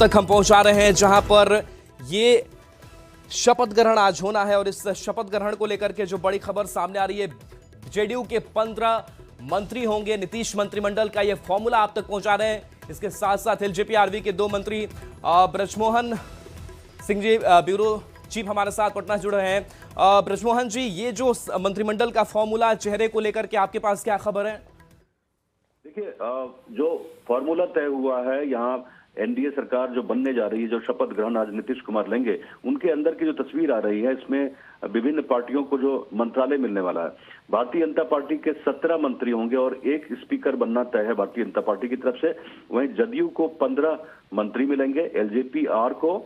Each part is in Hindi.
तक हम पहुंचा रहे हैं जहां पर ये शपथ ग्रहण आज होना है और इस शपथ ग्रहण को लेकर के जो बड़ी खबर सामने आ रही है, जेडीयू के 15 मंत्री होंगे। नीतीश मंत्रिमंडल का ये फॉर्मूला आप तक पहुंचा रहे हैं। इसके साथ साथ एलजेपी आरवी के 2 मंत्री ब्रजमोहन सिंह जी ब्यूरो चीफ हमारे साथ पटना जुड़ रहे हैं। ब्रजमोहन जी, ये जो मंत्रिमंडल का फॉर्मूला चेहरे को लेकर के आपके पास क्या खबर है? देखिए, जो फॉर्मूला तय हुआ है, यहाँ एनडीए सरकार जो बनने जा रही है, जो शपथ ग्रहण आज नीतीश कुमार लेंगे, उनके अंदर की जो तस्वीर आ रही है, इसमें विभिन्न पार्टियों को जो मंत्रालय मिलने वाला है। भारतीय जनता पार्टी के 17 मंत्री होंगे और 1 स्पीकर बनना तय है भारतीय जनता पार्टी की तरफ से। वहीं जदयू को 15 मंत्री मिलेंगे, एलजेपी आर को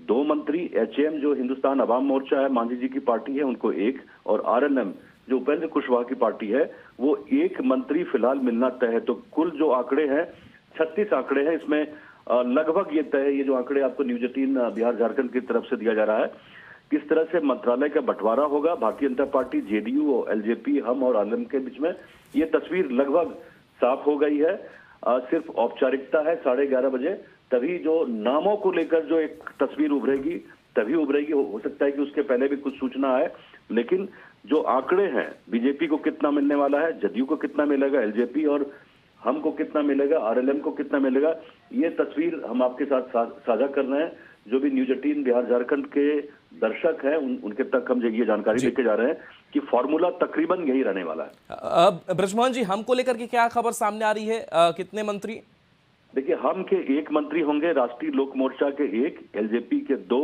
2 मंत्री, एचएम जो हिंदुस्तान अवाम मोर्चा है, मांझी जी की पार्टी है, उनको 1, और आरएलएम जो उपेंद्र कुशवाहा की पार्टी है, वो 1 मंत्री फिलहाल मिलना तय है। तो कुल जो आंकड़े हैं 36 आंकड़े हैं। इसमें लगभग ये तय है, ये जो आंकड़े आपको न्यूज 18 बिहार झारखंड की तरफ से दिया जा रहा है, किस तरह से मंत्रालय का बंटवारा होगा भारतीय जनता पार्टी, जेडीयू और एलजेपी, हम और आलम के बीच में, ये तस्वीर लगभग साफ हो गई है। सिर्फ औपचारिकता है 11:30 बजे, तभी जो नामों को लेकर जो एक तस्वीर उभरेगी तभी उभरेगी। हो सकता है कि उसके पहले भी कुछ सूचना है, लेकिन जो आंकड़े हैं, बीजेपी को कितना मिलने वाला है, जदयू को कितना मिलेगा, एलजेपी और हमको कितना मिलेगा, आरएलएम को कितना मिलेगा, ये तस्वीर हम आपके साथ साझा कर रहे हैं। जो भी न्यूज 18 बिहार झारखंड के दर्शक हैं, उनके तक हम ये जानकारी लेके जा रहे हैं कि फॉर्मूला तकरीबन यही रहने वाला है। ब्रजमोहन जी, हमको लेकर के क्या खबर सामने आ रही है? कितने मंत्री? देखिए, हम के 1 मंत्री होंगे, राष्ट्रीय लोक मोर्चा के 1, एलजेपी के 2,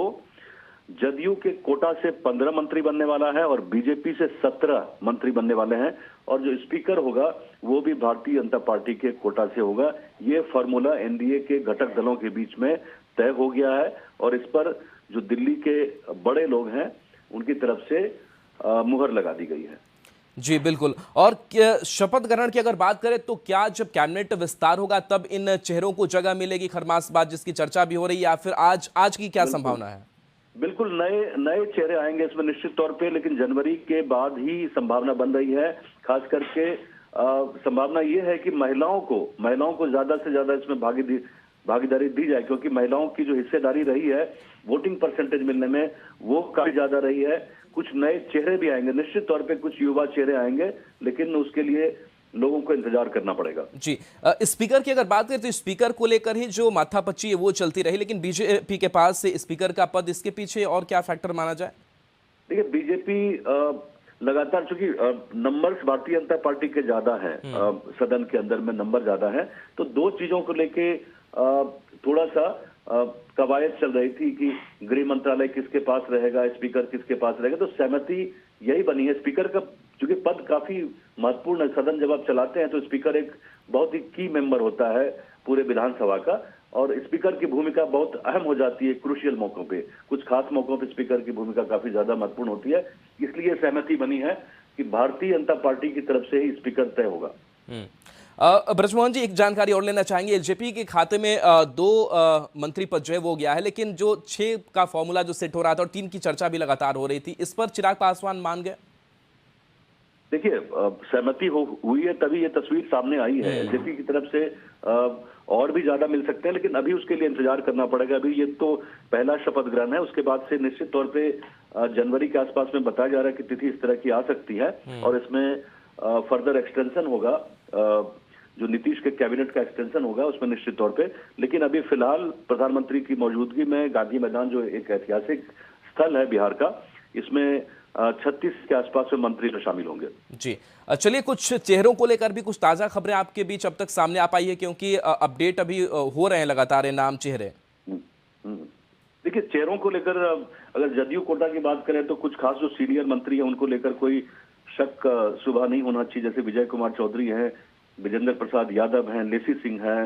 जदयू के कोटा से 15 मंत्री बनने वाला है और बीजेपी से 17 मंत्री बनने वाले हैं। और जो स्पीकर होगा वो भी भारतीय जनता पार्टी के कोटा से होगा। ये फॉर्मूला एनडीए के घटक दलों के बीच में तय हो गया है और इस पर जो दिल्ली के बड़े लोग हैं उनकी तरफ से मुहर लगा दी गई है। जी बिल्कुल। और शपथ ग्रहण की अगर बात करें तो क्या जब कैबिनेट विस्तार होगा तब इन चेहरों को जगह मिलेगी खरमासबाज, जिसकी चर्चा भी हो रही है, या फिर आज की क्या संभावना है? बिल्कुल नए चेहरे आएंगे इसमें निश्चित तौर पे, लेकिन जनवरी के बाद ही संभावना बन रही है। खास करके संभावना ये है कि महिलाओं को ज्यादा से ज्यादा इसमें भागीदारी दी जाए, क्योंकि महिलाओं की जो हिस्सेदारी रही है वोटिंग परसेंटेज मिलने में, वो काफी ज्यादा रही है। कुछ नए चेहरे भी आएंगे, निश्चित तौर पे कुछ युवा चेहरे आएंगे, लेकिन उसके लिए लोगों को इंतजार करना पड़ेगा। जी, स्पीकर की अगर बात करें तो स्पीकर को लेकर ही जो माथापच्ची है वो चलती रही, लेकिन बीजेपी के पास से स्पीकर का पद, इसके पीछे और क्या फैक्टर माना जाए? देखिए, बीजेपी लगातार, चूंकि नंबर्स भारतीय जनता पार्टी के ज्यादा हैं, सदन के अंदर में नंबर ज्यादा है, तो 2 चीजों को लेके थोड़ा सा कवायद चल रही थी कि गृह मंत्रालय किसके पास रहेगा, स्पीकर किसके पास रहेगा। तो सहमति यही बनी है। स्पीकर का चूंकि पद काफी महत्वपूर्ण है, सदन जब आप चलाते हैं तो स्पीकर एक बहुत ही की मेंबर होता है पूरे विधानसभा का, और स्पीकर की भूमिका बहुत अहम हो जाती है क्रूशियल मौकों पे। कुछ खास मौकों पे स्पीकर की भूमिका काफी ज्यादा महत्वपूर्ण होती है, इसलिए सहमति बनी है कि भारतीय जनता पार्टी की तरफ से ही स्पीकर तय होगा। ब्रजमोहन जी, एक जानकारी और लेना चाहेंगे। एलजेपी के खाते में 2 मंत्री पद जो है वो गया है, लेकिन जो 6 का फॉर्मूला जो सेट हो रहा था और 3 की चर्चा भी लगातार हो रही थी, इस पर चिराग पासवान मान गए? देखिए, सहमति हुई है तभी ये तस्वीर सामने आई है। एलजेपी की तरफ से और भी ज्यादा मिल सकते हैं, लेकिन अभी उसके लिए इंतजार करना पड़ेगा। अभी ये तो पहला शपथ ग्रहण है, उसके बाद से निश्चित तौर पे जनवरी के आसपास में बताया जा रहा है कि तिथि इस तरह की आ सकती है और इसमें फर्दर एक्सटेंशन होगा, जो नीतीश के कैबिनेट का एक्सटेंशन होगा उसमें निश्चित तौर पे। लेकिन अभी फिलहाल प्रधानमंत्री की मौजूदगी में गांधी मैदान, जो एक ऐतिहासिक स्थल है बिहार का, इसमें 36 के आसपास में मंत्री तो शामिल होंगे। जी, चलिए, कुछ चेहरों को लेकर भी कुछ ताजा खबरें आपके बीच अब तक सामने आ पाई है, क्योंकि अपडेट अभी हो रहे हैं लगातार नाम चेहरे। देखिए, चेहरों को लेकर अगर जदयू कोटा की बात करें तो कुछ खास जो सीनियर मंत्री हैं उनको लेकर कोई शक शुबा नहीं होना चाहिए। जैसे विजय कुमार चौधरी हैं, विजेंद्र प्रसाद यादव हैं, लेसी सिंह हैं,